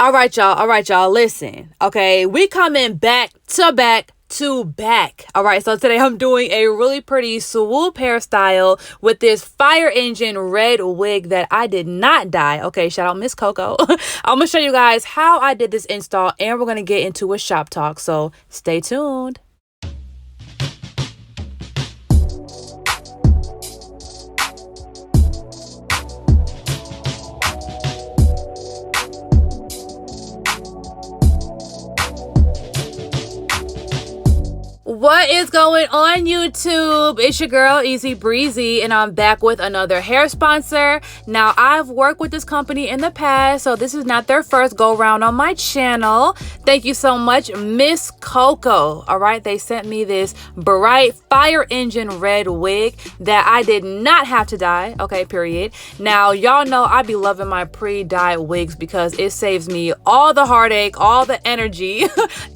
All right, y'all. All right, y'all. Listen, okay? We coming back to back to back. All right, so today I'm doing a really pretty swoop hairstyle with this fire engine red wig that I did not dye. Okay, shout out Mscoco. I'm gonna show you guys how I did this install, and we're gonna get into a shop talk. So stay tuned. What is going on, YouTube? It's your girl Easy Breezy, and I'm back with another hair sponsor. Now, I've worked with this company in the past, so this is not their first go round on my channel. Thank you so much, Mscoco. All right, they sent me this bright fire engine red wig that I did not have to dye. Okay, period. Now, y'all know I be loving my pre-dyed wigs because it saves me all the heartache, all the energy,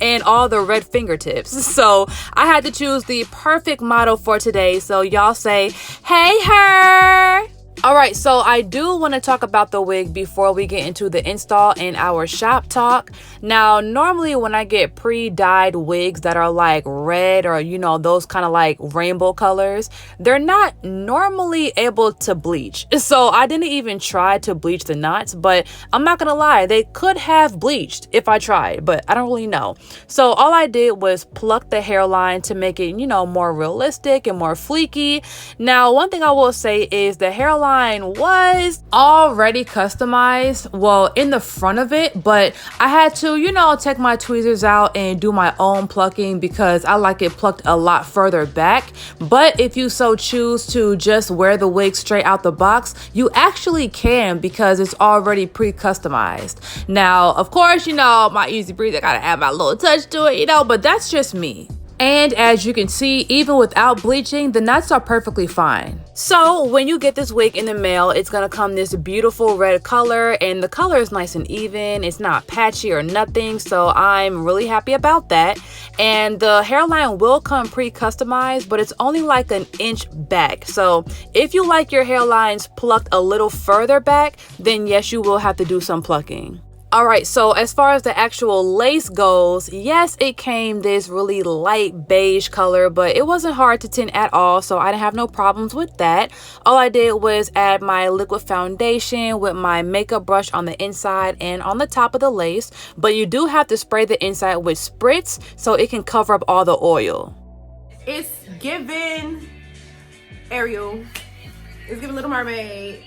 and all the red fingertips. So I had to choose the perfect model for today. So y'all say, hey, her. All right, so I do want to talk about the wig before we get into the install and our shop talk. Now, normally when I get pre-dyed wigs that are like red or, you know, those kind of like rainbow colors, they're not normally able to bleach. So I didn't even try to bleach the knots, but I'm not gonna lie, they could have bleached if I tried, but I don't really know. So all I did was pluck the hairline to make it, you know, more realistic and more fleeky. Now, one thing I will say is the hairline was already customized, well, in the front of it, but I had to, you know, take my tweezers out and do my own plucking because I like it plucked a lot further back. But if you so choose to just wear the wig straight out the box, you actually can because it's already pre-customized. Now, of course, you know, my Easy Breeze, I gotta add my little touch to it, you know, but that's just me. And as you can see, even without bleaching, the knots are perfectly fine. So when you get this wig in the mail, it's gonna come this beautiful red color, and the color is nice and even. It's not patchy or nothing, so I'm really happy about that. And the hairline will come pre-customized, but it's only like an inch back. So if you like your hairlines plucked a little further back, then yes, you will have to do some plucking. All right, so as far as the actual lace goes, yes, it came this really light beige color, but it wasn't hard to tint at all, so I didn't have no problems with that. All I did was add my liquid foundation with my makeup brush on the inside and on the top of the lace, but you do have to spray the inside with spritz so it can cover up all the oil. It's giving Ariel. It's giving Little Mermaid.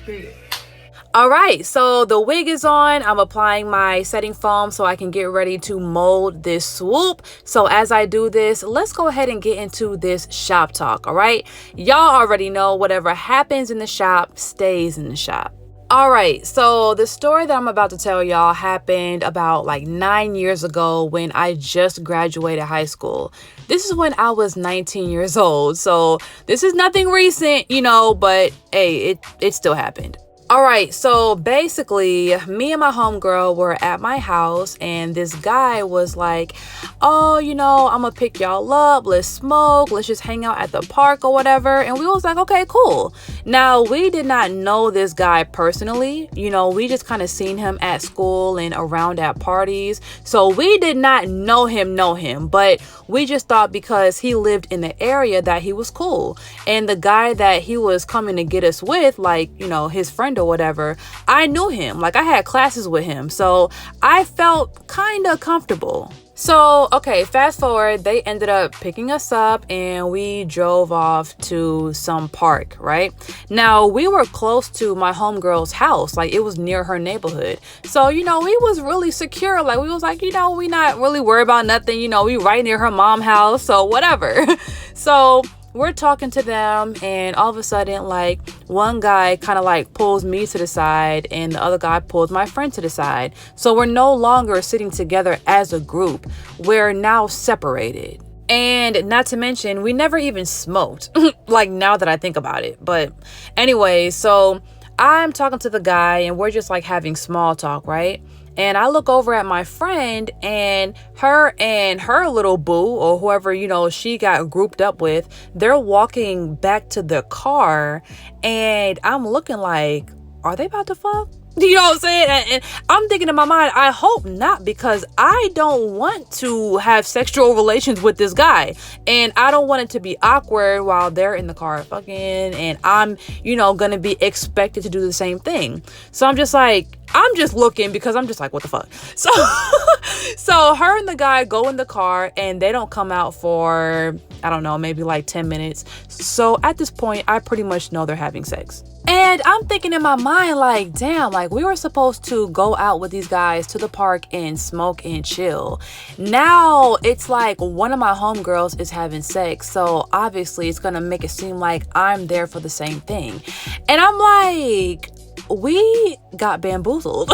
Period. All right, so the wig is on. I'm applying my setting foam so I can get ready to mold this swoop. So as I do this, let's go ahead and get into this shop talk, all right? Y'all already know whatever happens in the shop stays in the shop. All right, so the story that I'm about to tell y'all happened about like 9 years ago when I just graduated high school. This is when I was 19 years old. So this is nothing recent, you know, but hey, it still happened. All right, so basically, me and my homegirl were at my house, and this guy was like, oh, you know, I'm gonna pick y'all up, let's smoke, let's just hang out at the park or whatever. And we was like, okay, cool. Now, we did not know this guy personally. You know, we just kind of seen him at school and around at parties. So we did not know him, but we just thought because he lived in the area that he was cool. And the guy that he was coming to get us with, like, you know, his friend or whatever, I knew him. Like, I had classes with him, so I felt kind of comfortable. So, okay, fast forward, they ended up picking us up and we drove off to some park, right? Now, we were close to my homegirl's house, like it was near her neighborhood. So, you know, we was really secure. Like, we was like, you know, we not really worried about nothing. You know, we right near her mom's house, so whatever. So we're talking to them, and all of a sudden, like, one guy kind of like pulls me to the side and the other guy pulls my friend to the side. So we're no longer sitting together as a group. We're now separated. And not to mention, we never even smoked, like, now that I think about it. But anyway, so I'm talking to the guy and we're just like having small talk, right? And I look over at my friend, and her little boo, or whoever, you know, she got grouped up with, they're walking back to the car, and I'm looking like, are they about to fuck? You know what I'm saying? And I'm thinking in my mind, I hope not, because I don't want to have sexual relations with this guy. And I don't want it to be awkward while they're in the car fucking, and I'm, going to be expected to do the same thing. So I'm just looking, because I'm just like, what the fuck? So her and the guy go in the car, and they don't come out for, I don't know, maybe like 10 minutes. So at this point, I pretty much know they're having sex. And I'm thinking in my mind, like, damn, like, we were supposed to go out with these guys to the park and smoke and chill. Now it's like one of my homegirls is having sex. So obviously it's going to make it seem like I'm there for the same thing. And I'm like, we got bamboozled.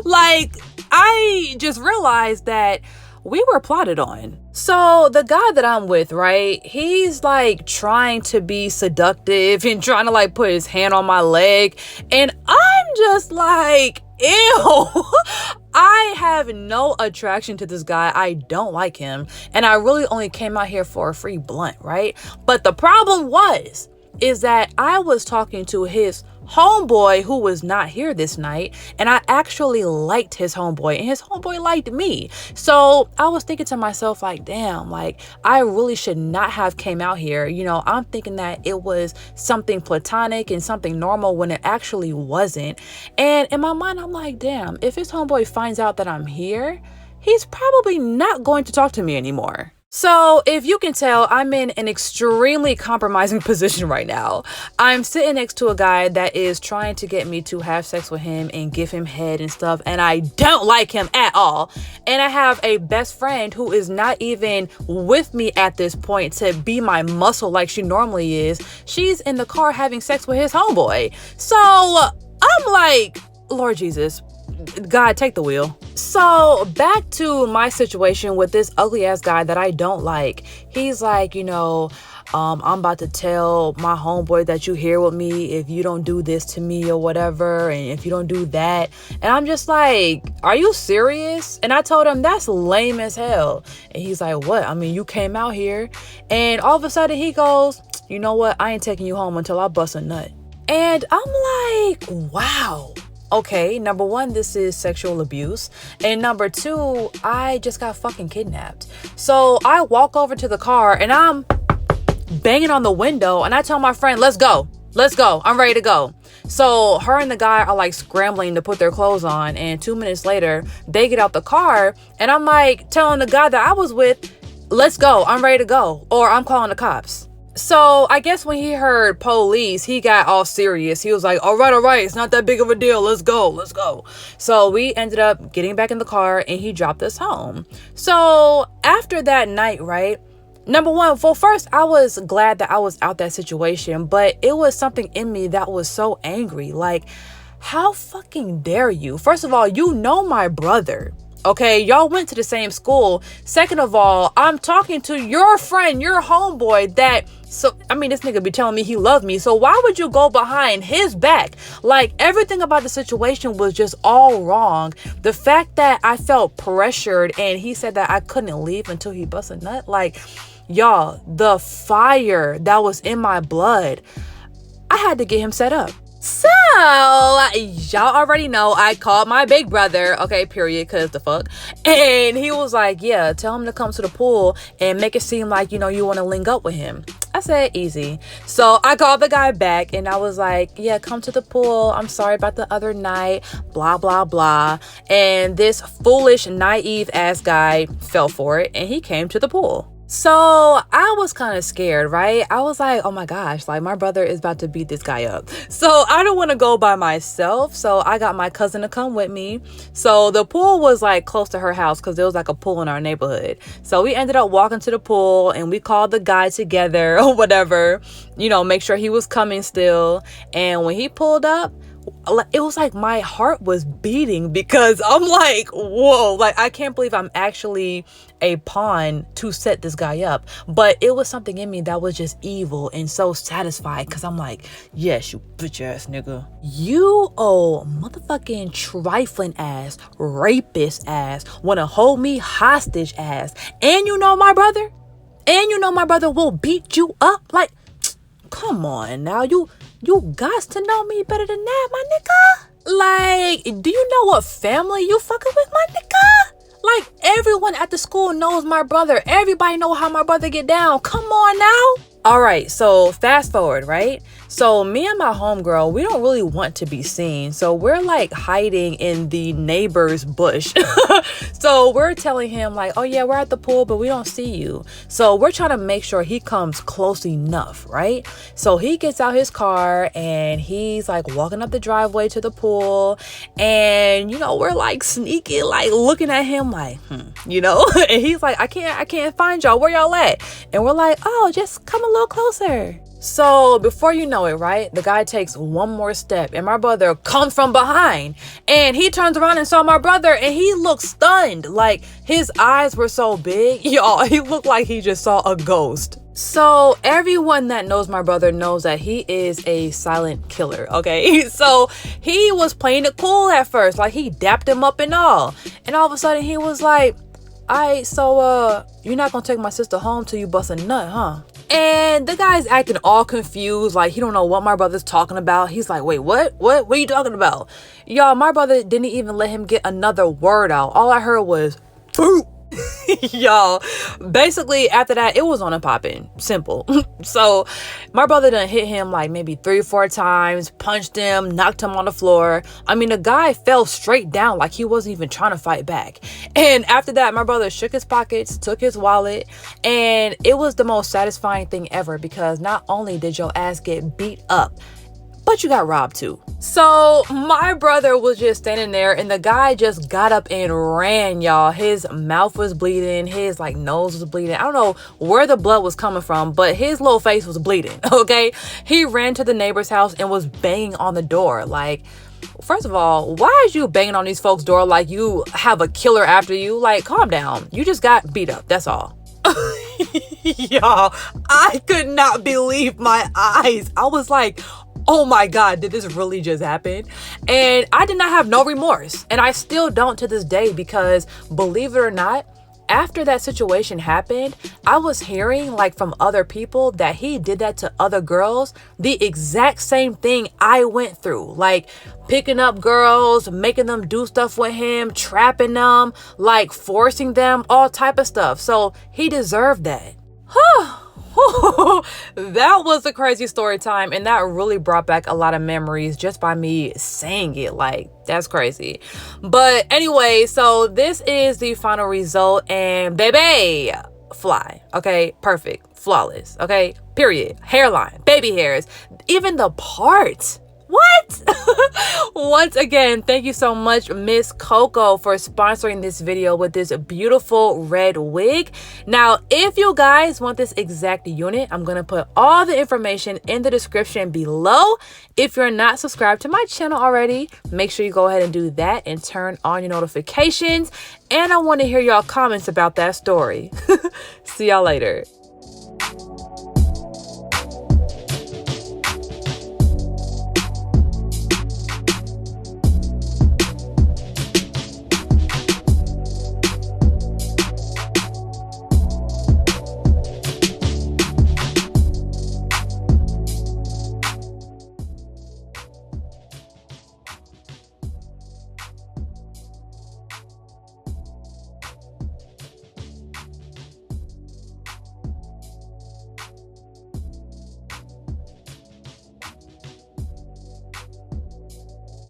Like, I just realized that we were plotted on. So the guy that I'm with, right, he's like trying to be seductive and trying to like put his hand on my leg. And I'm just like, ew. I have no attraction to this guy. I don't like him. And I really only came out here for a free blunt, right? But the problem is that I was talking to his homeboy who was not here this night, and I actually liked his homeboy, and his homeboy liked me. So I was thinking to myself, like, damn, like, I really should not have came out here. I'm thinking that it was something platonic and something normal when it actually wasn't. And in my mind, I'm like, damn, if his homeboy finds out that I'm here, he's probably not going to talk to me anymore. So if you can tell, I'm in an extremely compromising position right now. I'm sitting next to a guy that is trying to get me to have sex with him and give him head and stuff, and I don't like him at all. And I have a best friend who is not even with me at this point to be my muscle like she normally is. She's in the car having sex with his homeboy. So I'm like, Lord Jesus, God, take the wheel. So back to my situation with this ugly ass guy that I don't like. He's like, I'm about to tell my homeboy that you here with me if you don't do this to me or whatever, and if you don't do that. And I'm just like, are you serious? And I told him that's lame as hell. And he's like, what? I mean, you came out here. And all of a sudden he goes, you know what? I ain't taking you home until I bust a nut. And I'm like, wow. Okay, number one, this is sexual abuse. And number two, I just got fucking kidnapped. So I walk over to the car and I'm banging on the window, and I tell my friend, let's go. I'm ready to go. So her and the guy are like scrambling to put their clothes on. And 2 minutes later, they get out the car, and I'm like telling the guy that I was with, let's go. I'm ready to go, or I'm calling the cops. So I guess when he heard police, he got all serious. He was like, all right, it's not that big of a deal. Let's go. So we ended up getting back in the car, and he dropped us home. So after that night, right? Number one, well, first, I was glad that I was out that situation, but it was something in me that was so angry. Like, how fucking dare you? First of all, you know my brother. Okay, y'all went to the same school. Second of all, I'm talking to your friend, your homeboy this nigga be telling me he loved me. So why would you go behind his back? Like, everything about the situation was just all wrong. The fact that I felt pressured and he said that I couldn't leave until he bust a nut. Like, y'all, the fire that was in my blood, I had to get him set up. So, y'all already know I called my big brother, okay, period, because the fuck. And he was like, yeah, tell him to come to the pool and make it seem like, you want to link up with him. I said, easy. So I called the guy back and I was like, yeah, come to the pool. I'm sorry about the other night, blah, blah, blah. And this foolish, naive ass guy fell for it and he came to the pool. So I was kind of scared, right? I was like, oh my gosh, like my brother is about to beat this guy up. So I don't want to go by myself. So I got my cousin to come with me. So the pool was like close to her house because there was like a pool in our neighborhood. So we ended up walking to the pool and we called the guy together or whatever, make sure he was coming still. And when he pulled up, it was like my heart was beating because I'm like, whoa, like I can't believe I'm actually a pawn to set this guy up. But it was something in me that was just evil and so satisfied because I'm like, yes, you bitch ass nigga. You old motherfucking trifling ass, rapist ass, wanna hold me hostage ass. And my brother? And my brother will beat you up? Like, come on now, you got to know me better than that, my nigga. Like, do you know what family you fucking with, my nigga? Like, everyone at the school knows my brother. Everybody know how my brother get down. Come on now. All right, so fast forward, right? So me and my homegirl, we don't really want to be seen. So we're like hiding in the neighbor's bush. So we're telling him like, oh yeah, we're at the pool, but we don't see you. So we're trying to make sure he comes close enough, right? So he gets out his car and he's like walking up the driveway to the pool. And, you know, we're like sneaky, like looking at him like, you know, and he's like, I can't find y'all. Where y'all at? And we're like, oh, just come a little closer. So before you know it, right, the guy takes one more step and my brother comes from behind and he turns around and saw my brother and he looked stunned. Like his eyes were so big, y'all, he looked like he just saw a ghost. So everyone that knows my brother knows that he is a silent killer, okay? So he was playing it cool at first, like he dapped him up and all. And all of a sudden he was like, alright, so you're not gonna take my sister home till you bust a nut, huh? And the guy's acting all confused, like he don't know what my brother's talking about. He's like, wait, what are you talking about? Y'all, my brother didn't even let him get another word out. All I heard was poop. Y'all, basically after that it was on and popping. Simple. So my brother done hit him like maybe 3 or 4 times, punched him, knocked him on the floor. I mean, the guy fell straight down like he wasn't even trying to fight back. And after that, my brother shook his pockets, took his wallet, and it was the most satisfying thing ever because not only did your ass get beat up, but you got robbed too. So my brother was just standing there and the guy just got up and ran, y'all. His mouth was bleeding, his like nose was bleeding. I don't know where the blood was coming from, but his little face was bleeding, okay? He ran to the neighbor's house and was banging on the door. Like, first of all, why is you banging on these folks' door like you have a killer after you? Like, calm down. You just got beat up, that's all. Y'all, I could not believe my eyes. I was like, oh my God, did this really just happen? And I did not have no remorse. And I still don't to this day because, believe it or not, after that situation happened, I was hearing like from other people that he did that to other girls, the exact same thing I went through. Like picking up girls, making them do stuff with him, trapping them, like forcing them, all type of stuff. So he deserved that. That was a crazy story time, and that really brought back a lot of memories just by me saying it. Like, that's crazy. But anyway, so this is the final result, and baby, fly. Okay, perfect, flawless. Okay, period. Hairline, baby hairs, even the parts. What? Once again, thank you so much, Mscoco, for sponsoring this video with this beautiful red wig. Now, if you guys want this exact unit, I'm going to put all the information in the description below. If you're not subscribed to my channel already, make sure you go ahead and do that and turn on your notifications. And I want to hear y'all comments about that story. See y'all later.